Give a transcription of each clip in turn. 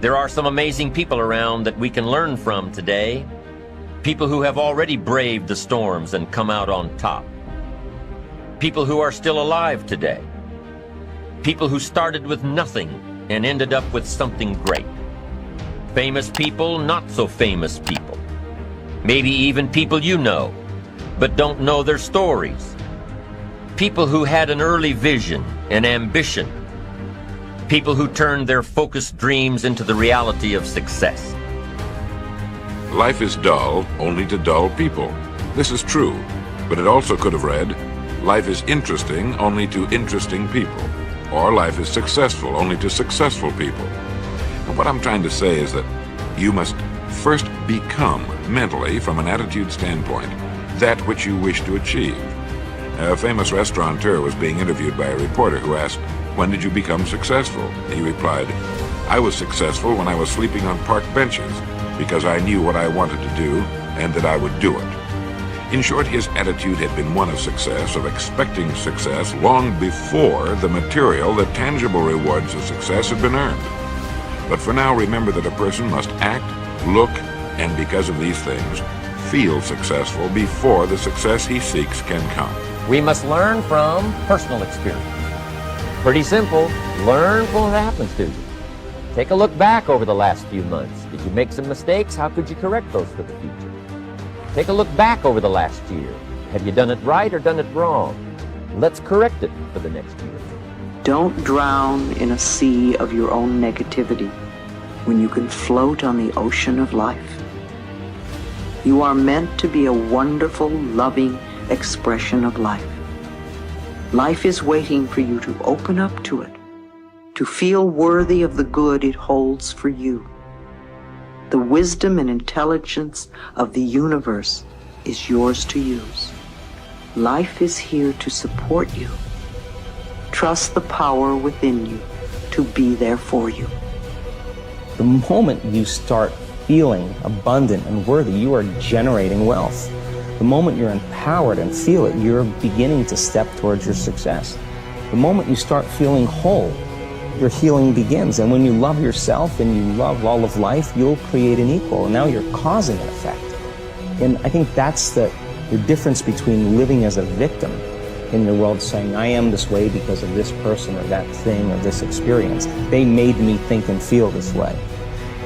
There are some amazing people around that we can learn from today. People who have already braved the storms and come out on top. People who are still alive today. People who started with nothing and ended up with something great. Famous people, not so famous people. Maybe even people you know, but don't know their stories. People who had an early vision and ambition. People who turned their focused dreams into the reality of success. Life is dull only to dull people. This is true, but it also could have read, life is interesting only to interesting people, or life is successful only to successful people. And what I'm trying to say is that you must first become, mentally, from an attitude standpoint, that which you wish to achieve. A famous restaurateur was being interviewed by a reporter who asked, "When did you become successful?" He replied, "I was successful when I was sleeping on park benches, because I knew what I wanted to do and that I would do it." In short, his attitude had been one of success, of expecting success, long before the material, the tangible rewards of success had been earned. But for now, remember that a person must act, look, and because of these things, feel successful before the success he seeks can come. We must learn from personal experience. Pretty simple. Learn from what happens to you. Take a look back over the last few months. Did you make some mistakes? How could you correct those for the future? Take a look back over the last year. Have you done it right or done it wrong? Let's correct it for the next year. Don't drown in a sea of your own negativity when you can float on the ocean of life. You are meant to be a wonderful, loving expression of life. Life is waiting for you to open up to it, to feel worthy of the good it holds for you. The wisdom and intelligence of the universe is yours to use. Life is here to support you. Trust the power within you to be there for you. The moment you start feeling abundant and worthy, you are generating wealth. The moment you're empowered and feel it, you're beginning to step towards your success. The moment you start feeling whole, your healing begins. And when you love yourself and you love all of life, you'll create an equal. And now you're causing an effect. And I think that's the difference between living as a victim in your world, saying, I am this way because of this person or that thing or this experience. They made me think and feel this way.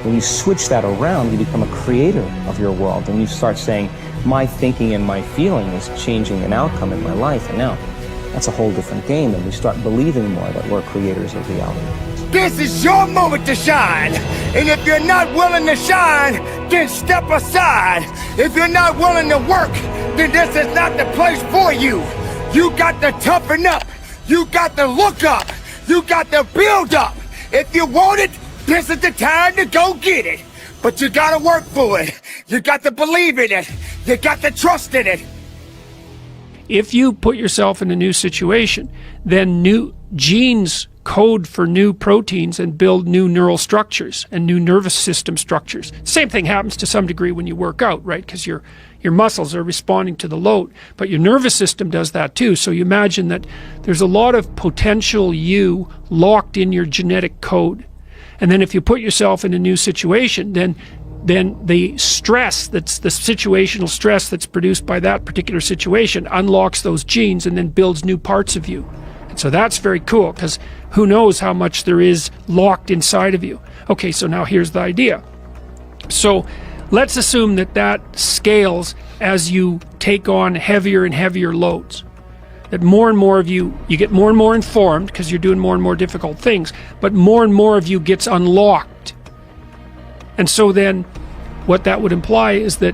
When you switch that around, you become a creator of your world, and you start saying, my thinking and my feeling is changing an outcome in my life, and now that's a whole different game, and we start believing more that we're creators of reality. This is your moment to shine, and if you're not willing to shine, then step aside. If you're not willing to work, then this is not the place for you. You got to toughen up. You got to look up. You got to build up. If you want it, this is the time to go get it. But you got to work for it. You got to believe in it. You got to trust in it. If you put yourself in a new situation, then new genes code for new proteins and build new neural structures and new nervous system structures. Same thing happens to some degree when you work out, right? Because your muscles are responding to the load, but your nervous system does that too. So you imagine that there's a lot of potential you locked in your genetic code. And then if you put yourself in a new situation, then the stress, that's the situational stress that's produced by that particular situation, unlocks those genes and then builds new parts of you. And so that's very cool, because who knows how much there is locked inside of you. Okay, so now here's the idea. So let's assume that that scales as you take on heavier and heavier loads. That more and more of you get more and more informed because you're doing more and more difficult things, but more and more of you gets unlocked. And so then what that would imply is that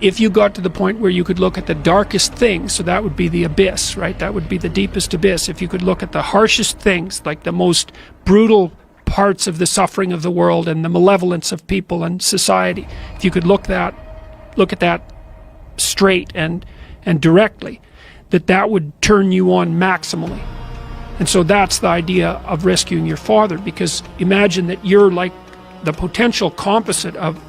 if you got to the point where you could look at the darkest things, so that would be the abyss, right? That would be the deepest abyss. If you could look at the harshest things, like the most brutal parts of the suffering of the world and the malevolence of people and society, if you could look at that straight and directly, that would turn you on maximally. And so that's the idea of rescuing your father, because imagine that you're like the potential composite of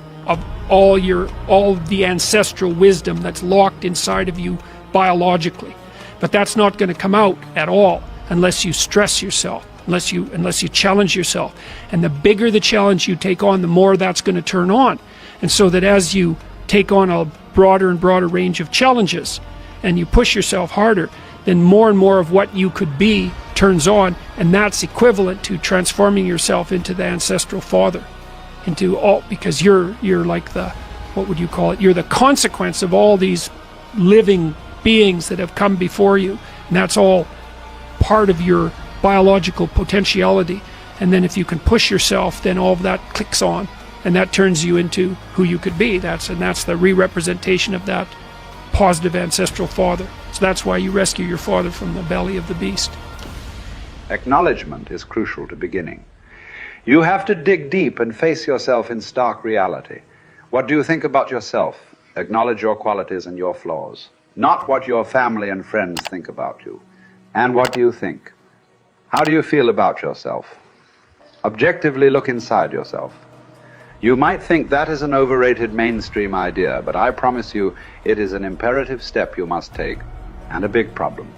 all the ancestral wisdom that's locked inside of you biologically. But that's not going to come out at all unless you stress yourself. unless you challenge yourself. And the bigger the challenge you take on, the more that's going to turn on. And so that as you take on a broader and broader range of challenges and you push yourself harder, then more and more of what you could be turns on, and that's equivalent to transforming yourself into the ancestral father, into all, because you're like the, what would you call it? You're the consequence of all these living beings that have come before you, and that's all part of your biological potentiality. And then if you can push yourself, then all of that clicks on, and that turns you into who you could be. That's the re-representation of that positive ancestral father. So that's why you rescue your father from the belly of the beast. Acknowledgement is crucial to beginning. You have to dig deep and face yourself in stark reality. What do you think about yourself? Acknowledge your qualities and your flaws, not what your family and friends think about you. And what do you think? How do you feel about yourself? Objectively look inside yourself. You might think that is an overrated mainstream idea, but I promise you it is an imperative step you must take, and a big problem.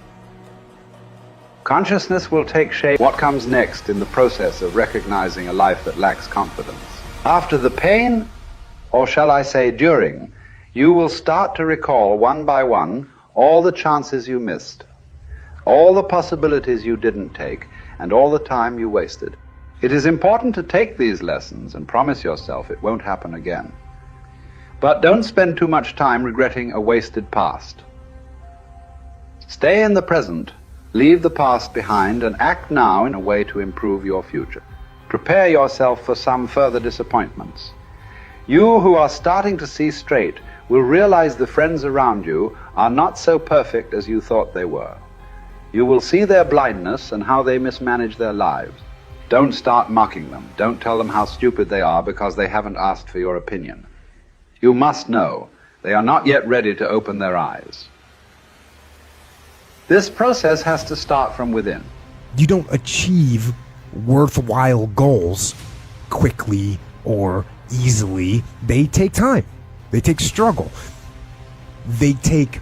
Consciousness will take shape. What comes next in the process of recognizing a life that lacks confidence? After the pain, or shall I say during, you will start to recall one by one all the chances you missed, all the possibilities you didn't take, and all the time you wasted. It is important to take these lessons and promise yourself it won't happen again. But don't spend too much time regretting a wasted past. Stay in the present, leave the past behind, and act now in a way to improve your future. Prepare yourself for some further disappointments. You who are starting to see straight will realize the friends around you are not so perfect as you thought they were. You will see their blindness and how they mismanage their lives. Don't start mocking them. Don't tell them how stupid they are because they haven't asked for your opinion. You must know they are not yet ready to open their eyes. This process has to start from within. You don't achieve worthwhile goals quickly or easily. They take time. They take struggle. They take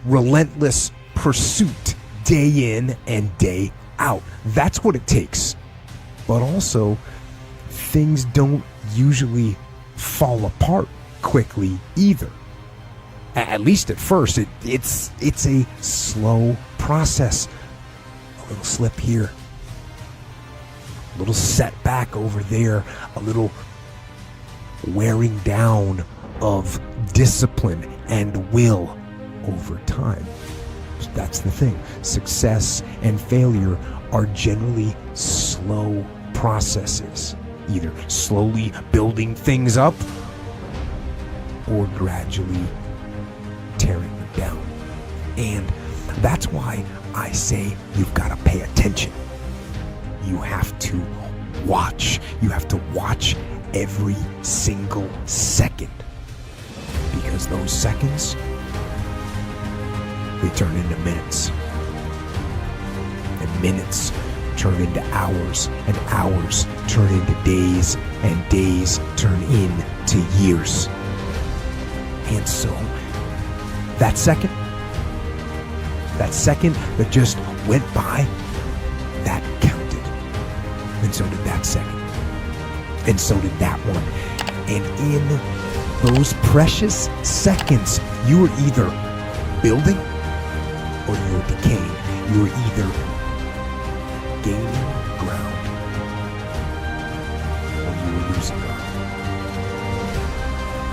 relentless pursuit day in and day out. That's what it takes. But also, things don't usually fall apart quickly either. At least at first, it's a slow process. A little slip here, a little setback over there, a little wearing down of discipline and will over time. That's the thing. Success and failure are generally slow processes, either slowly building things up or gradually tearing them down. And that's why I say you've got to pay attention. You have to watch. You have to watch every single second, because those seconds, they turn into minutes, and minutes turn into hours, and hours turn into days, and days turn into years. And so that second that just went by, that counted. And so did that second, and so did that one. And in those precious seconds, you were either building or you were decaying. You were either gaining ground or you were losing ground.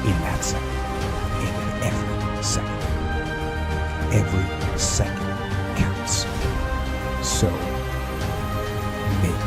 In that second, and in every second. Every second counts. So make